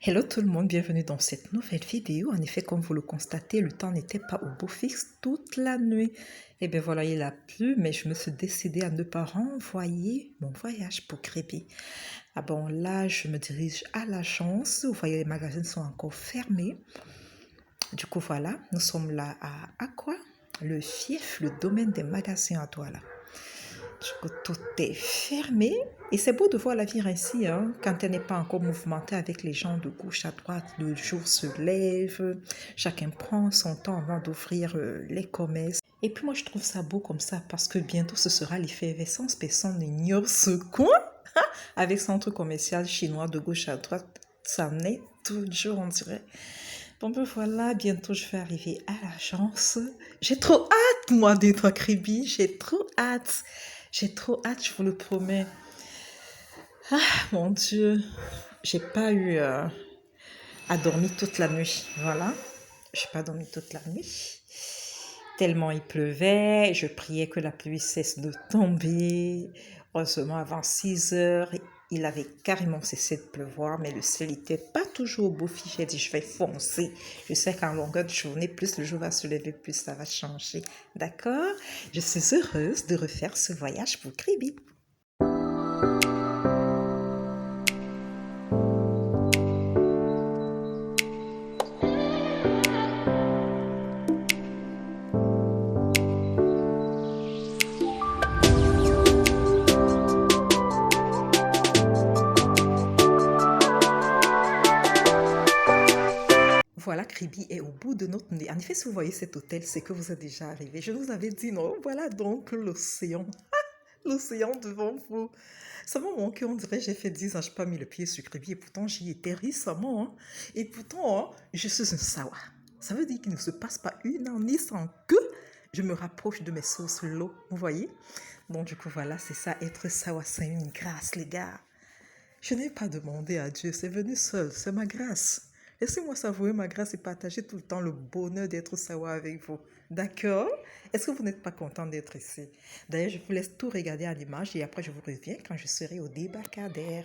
Hello tout le monde, bienvenue dans cette nouvelle vidéo. En effet, comme vous le constatez, le temps n'était pas au beau fixe toute la nuit. Et bien voilà, il a plu, mais je me suis décidée à ne pas renvoyer mon voyage pour Crépi. Ah bon, là, je me dirige à l'agence. Vous voyez, les magasins sont encore fermés. Du coup, voilà, nous sommes là à Aqua, le fief, le domaine des magasins à Douala. Du coup, tout est fermé. Et c'est beau de voir la vie ainsi, hein, quand elle n'est pas encore mouvementée avec les gens de gauche à droite. Le jour se lève, chacun prend son temps avant d'ouvrir les commerces. Et puis moi, je trouve ça beau comme ça parce que bientôt, ce sera l'effervescence. Personne n'ignore ce coin avec centre commercial chinois de gauche à droite. Ça en est toujours, on dirait. Bon, ben voilà, bientôt, je vais arriver à l'agence. J'ai trop hâte, moi, d'être à Kribi. J'ai trop hâte. J'ai trop hâte, je vous le promets. Ah, mon Dieu, j'ai pas eu à dormir toute la nuit. Voilà, j'ai pas dormi toute la nuit. Tellement il pleuvait, je priais que la pluie cesse de tomber. Heureusement, avant 6 heures, il avait carrément cessé de pleuvoir, mais le ciel n'était pas toujours au beau fixe. J'ai dit, je vais foncer. Je sais qu'en longueur de journée, plus le jour va se lever, plus ça va changer. D'accord? Je suis heureuse de refaire ce voyage pour Kribi. Voilà, Kribi est au bout de notre nez. En effet, si vous voyez cet hôtel, c'est que vous êtes déjà arrivé. Je vous avais dit non. Voilà donc l'océan. L'océan devant vous. Ça m'a manqué, on dirait, j'ai fait 10 ans, je n'ai pas mis le pied sur Kribi et pourtant j'y étais récemment. Hein. Et pourtant, hein, je suis un sawa. Ça veut dire qu'il ne se passe pas une année sans que je me rapproche de mes sources l'eau. Vous voyez? Donc du coup, voilà, c'est ça, être sawa, c'est une grâce, les gars. Je n'ai pas demandé à Dieu, c'est venu seul, c'est ma grâce. Laissez-moi savourer ma grâce et partager tout le temps le bonheur d'être sawa avec vous. D'accord? Est-ce que vous n'êtes pas content d'être ici? D'ailleurs, je vous laisse tout regarder à l'image et après je vous reviens quand je serai au débarcadère.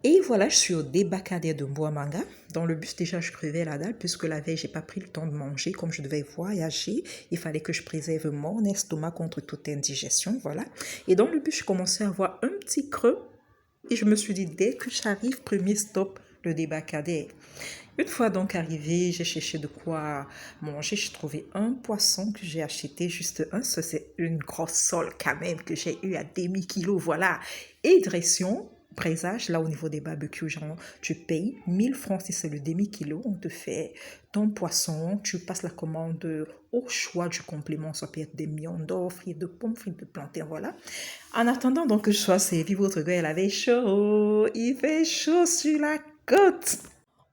Et voilà, je suis au débarcadère de Mboamanga. Dans le bus, déjà, je crevais la dalle puisque la veille, j'ai pas pris le temps de manger. Comme je devais voyager, il fallait que je préserve mon estomac contre toute indigestion, voilà. Et dans le bus, je commençais à avoir un petit creux. Et je me suis dit, dès que j'arrive, premier stop, le débarcadère. Une fois donc arrivée, j'ai cherché de quoi manger. J'ai trouvé un poisson que j'ai acheté, juste un. C'est une grosse sole quand même que j'ai eu à demi-kilo, voilà. Et direction présage, là au niveau des barbecues, genre, tu payes 1000 francs si c'est le demi-kilo. On te fait ton poisson, tu passes la commande au choix du complément. Ça peut être des mignons d'or, frites de pommes, frites de plantain, voilà. En attendant donc que je sois servie, votre gars, elle avait chaud. Il fait chaud sur la côte.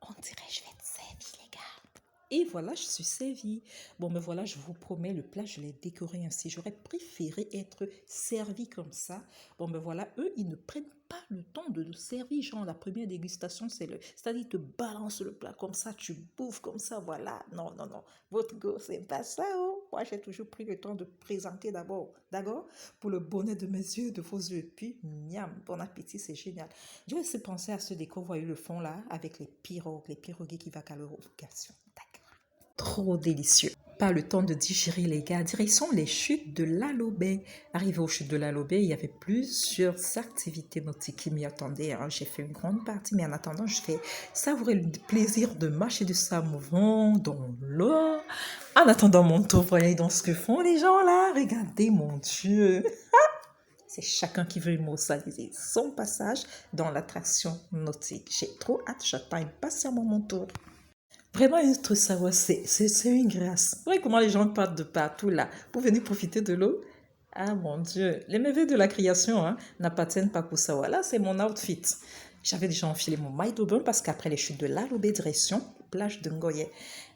On dirait que je vais être servie, les gars. Et voilà, je suis servie. Bon, mais voilà, je vous promets, le plat, je l'ai décoré ainsi. J'aurais préféré être servie comme ça. Bon, mais voilà, eux, ils ne prennent pas le temps de nous servir. Genre, la première dégustation, c'est-à-dire, ils te balancent le plat comme ça, tu bouffes comme ça, voilà. Non, non, non. Votre go, c'est pas ça, oh. moi, j'ai toujours pris le temps de présenter d'abord, d'accord? Pour le bonheur de mes yeux, de vos yeux. Puis, miam, bon appétit, c'est génial. Je vais aussi penser à ce décor, vous voyez le fond là, avec les pirogues, les pirogues qui va à leur vocation. D'accord. Trop délicieux. Pas le temps de digérer les gars. Direction les chutes de l'Alobay. Arrivé aux chutes de l'Alobay, il y avait plusieurs activités nautiques qui m'y attendaient, hein. J'ai fait une grande partie, mais en attendant, je fais savourer le plaisir de marcher du sable mouvant dans l'eau. En attendant mon tour, voyez donc ce que font les gens là. Regardez, mon Dieu. C'est chacun qui veut immortaliser son passage dans l'attraction nautique. J'ai trop hâte, j'attends impatiemment mon tour. Vraiment, un truc savoir, c'est une grâce. Vous voyez comment les gens partent de partout là pour venir profiter de l'eau? Ah mon Dieu, les merveilles de la création hein, n'appartiennent pas qu'au savoir. Là, c'est mon outfit. J'avais déjà enfilé mon maillot de bain parce qu'après les chutes de l'Alobé, direction plage de Ngoye.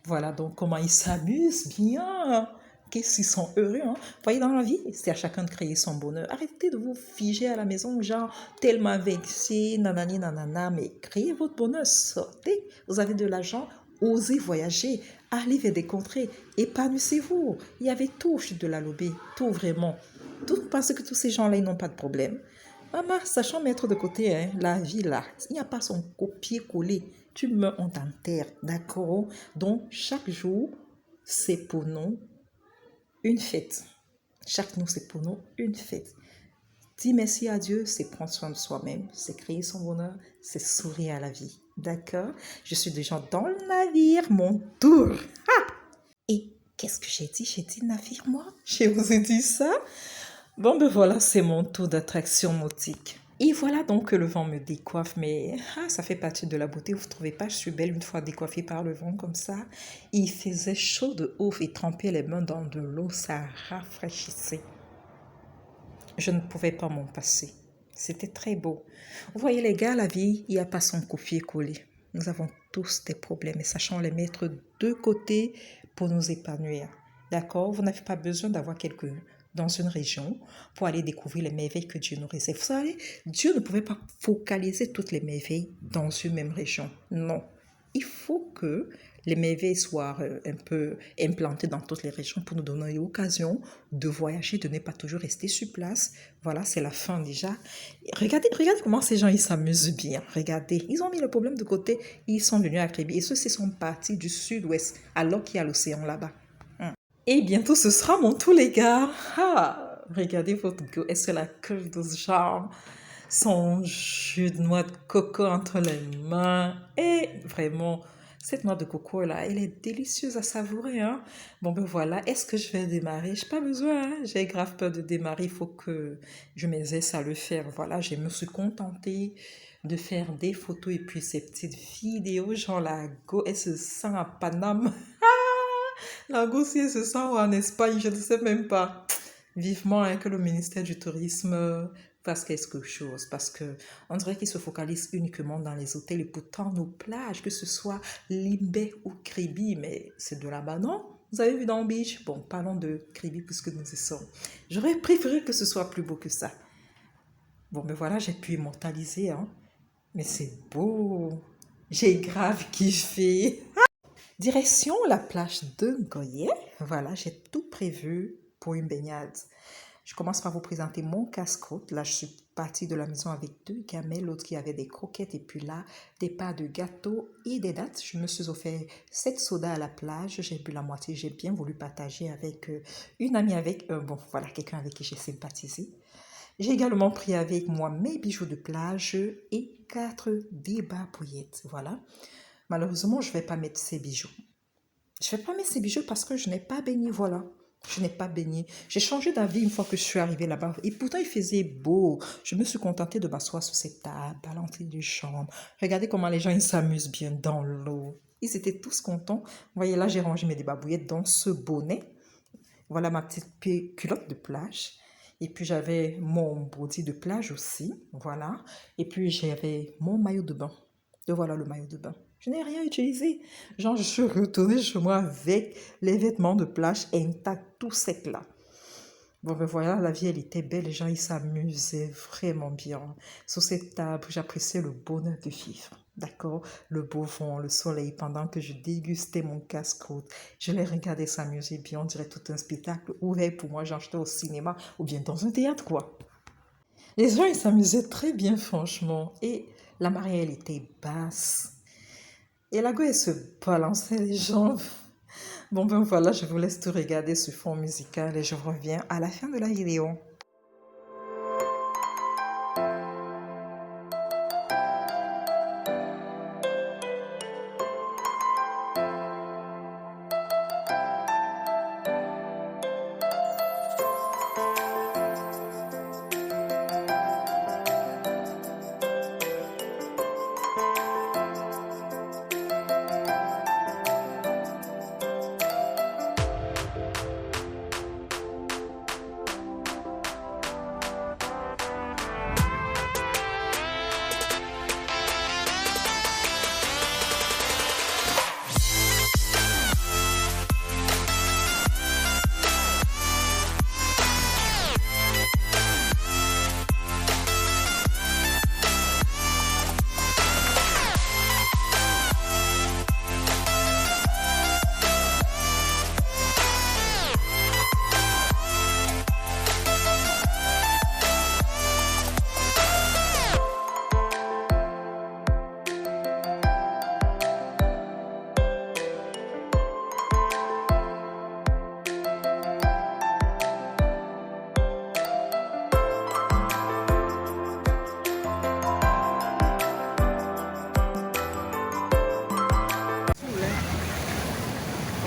Voilà donc comment ils s'amusent bien. Qu'est-ce qu'ils sont heureux. Hein? Vous voyez, dans la vie, c'est à chacun de créer son bonheur. Arrêtez de vous figer à la maison, genre tellement vexé, nanani, nanana, mais créez votre bonheur, sortez. Vous avez de l'argent, osez voyager, allez vers des contrées, épanouissez-vous. Il y avait tout au chute de l'Alobé, tout vraiment. Tout parce que tous ces gens-là, ils n'ont pas de problème. Maman, sachant mettre de côté hein, la vie là, il n'y a pas son copier-coller. Tu meurs, on t'enterre, d'accord? Donc, chaque jour, c'est pour nous une fête. Chaque jour, c'est pour nous une fête. Dire merci à Dieu, c'est prendre soin de soi-même, c'est créer son bonheur, c'est sourire à la vie. D'accord? Je suis déjà dans le navire, mon tour. Ah! Et qu'est-ce que j'ai dit? J'ai dit navire, moi? J'ai osé dire ça? Bon, ben voilà, c'est mon tour d'attraction nautique. Et voilà donc que le vent me décoiffe, mais ça fait partie de la beauté, vous ne trouvez pas? Je suis belle une fois décoiffée par le vent comme ça. Il faisait chaud de ouf et tremper les mains dans de l'eau, ça rafraîchissait. Je ne pouvais pas m'en passer. C'était très beau. Vous voyez les gars, la vie, il n'y a pas son copier-coller. Nous avons tous des problèmes et sachons les mettre de côté pour nous épanouir. D'accord? Vous n'avez pas besoin d'avoir quelqu'un dans une région pour aller découvrir les merveilles que Dieu nous réserve. Vous savez, Dieu ne pouvait pas focaliser toutes les merveilles dans une même région. Non. Il faut que les merveilles soient un peu implantées dans toutes les régions pour nous donner l'occasion de voyager, de ne pas toujours rester sur place. Voilà, c'est la fin déjà. Regardez comment ces gens, ils s'amusent bien. Regardez, ils ont mis le problème de côté, ils sont venus à Kribi. Et ceux-ci sont partis du sud-ouest, alors qu'il y a l'océan là-bas. Et bientôt, ce sera mon tour, les gars. Ah, regardez votre go. Est-ce que la curve de ce genre, son jus de noix de coco entre les mains. Et vraiment, cette noix de coco là, elle est délicieuse à savourer. Hein? Bon ben voilà, est-ce que je vais démarrer? Je n'ai pas besoin, hein? J'ai grave peur de démarrer. Il faut que je m'exerce à le faire. Voilà, je me suis contentée de faire des photos et puis ces petites vidéos. Genre la go, elle se sent à Paname. La go, si elle se sent en Espagne, je ne sais même pas. Vivement hein, que le ministère du Tourisme fasse quelque chose parce que on dirait qu'ils se focalisent uniquement dans les hôtels et pourtant nos plages, que ce soit Limbé ou Kribi, mais c'est de là-bas, non? Vous avez vu dans le beach? Bon, parlons de Kribi puisque nous y sommes. J'aurais préféré que ce soit plus beau que ça. Bon, mais voilà, j'ai pu immortaliser, hein. Mais c'est beau. J'ai grave kiffé. Direction la plage de Ngoye. Voilà, j'ai tout prévu pour une baignade. Je commence par vous présenter mon casse-croûte. Là, je suis partie de la maison avec 2 gamelles, l'autre qui avait des croquettes et puis là, des parts de gâteau et des dattes. Je me suis offert 7 sodas à la plage. J'ai bu la moitié. J'ai bien voulu partager avec une amie voilà, quelqu'un avec qui j'ai sympathisé. J'ai également pris avec moi mes bijoux de plage et 4 débarbouillettes. Voilà. Malheureusement, je ne vais pas mettre ces bijoux. Je ne vais pas mettre ces bijoux parce que je n'ai pas baigné, voilà. Je n'ai pas baigné. J'ai changé d'avis une fois que je suis arrivée là-bas. Et pourtant, il faisait beau. Je me suis contentée de m'asseoir sur cette table, à l'entrée de chambre. Regardez comment les gens ils s'amusent bien dans l'eau. Ils étaient tous contents. Vous voyez, là, j'ai rangé mes débarbouillettes dans ce bonnet. Voilà ma petite culotte de plage. Et puis, j'avais mon body de plage aussi. Voilà. Et puis, j'avais mon maillot de bain. Et voilà le maillot de bain. Je n'ai rien utilisé. Genre, je suis retournée chez moi avec les vêtements de plage intacts, tout secs là. Bon, ben voilà, la vie, elle était belle, les gens, ils s'amusaient vraiment bien. Sur cette table, j'appréciais le bonheur de vivre. D'accord? Le beau vent, le soleil, pendant que je dégustais mon casse-croûte. Je les regardais s'amuser bien, on dirait tout un spectacle ouvert pour moi, j'en j'étais au cinéma ou bien dans un théâtre, quoi. Les gens, ils s'amusaient très bien, franchement. Et la mariée, elle était basse. Et la go, elle se balançait les jambes. Bon, ben voilà, je vous laisse tout regarder ce fond musical et je reviens à la fin de la vidéo.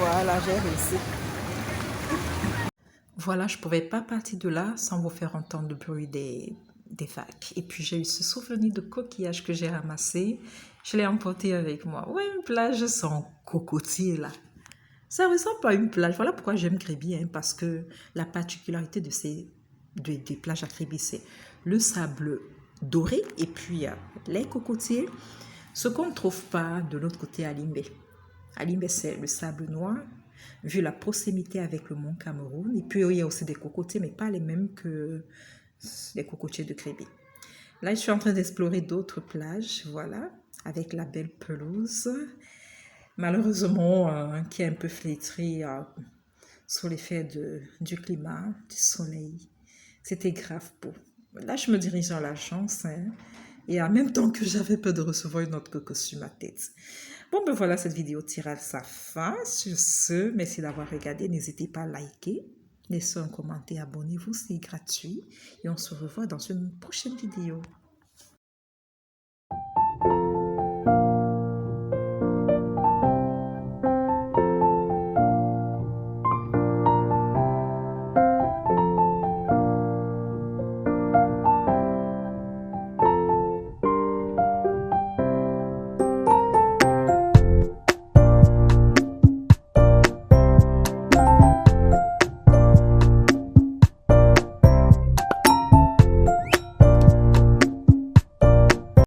Voilà, j'ai réussi. Voilà, je ne pouvais pas partir de là sans vous faire entendre le bruit des vagues. Et puis j'ai eu ce souvenir de coquillage que j'ai ramassé. Je l'ai emporté avec moi. Ouais, une plage sans cocotier là. Ça ressemble pas à une plage. Voilà pourquoi j'aime Kribi, hein, parce que la particularité des plages à Kribi, c'est le sable doré et puis les cocotiers. Ce qu'on ne trouve pas de l'autre côté à Limbé. À Limbé, c'est le sable noir, vu la proximité avec le mont Cameroun. Et puis, il y a aussi des cocotiers, mais pas les mêmes que les cocotiers de Kribi. Là, je suis en train d'explorer d'autres plages, voilà, avec la belle pelouse. Malheureusement, qui est un peu flétrie sous l'effet du climat, du soleil. C'était grave beau. Là, je me dirige dans l'agence, hein, et en même temps que j'avais peur de recevoir une autre coco sur ma tête. Bon, ben voilà, cette vidéo tire à sa fin. Sur ce, merci d'avoir regardé. N'hésitez pas à liker, laissez un commentaire, abonnez-vous, c'est gratuit. Et on se revoit dans une prochaine vidéo.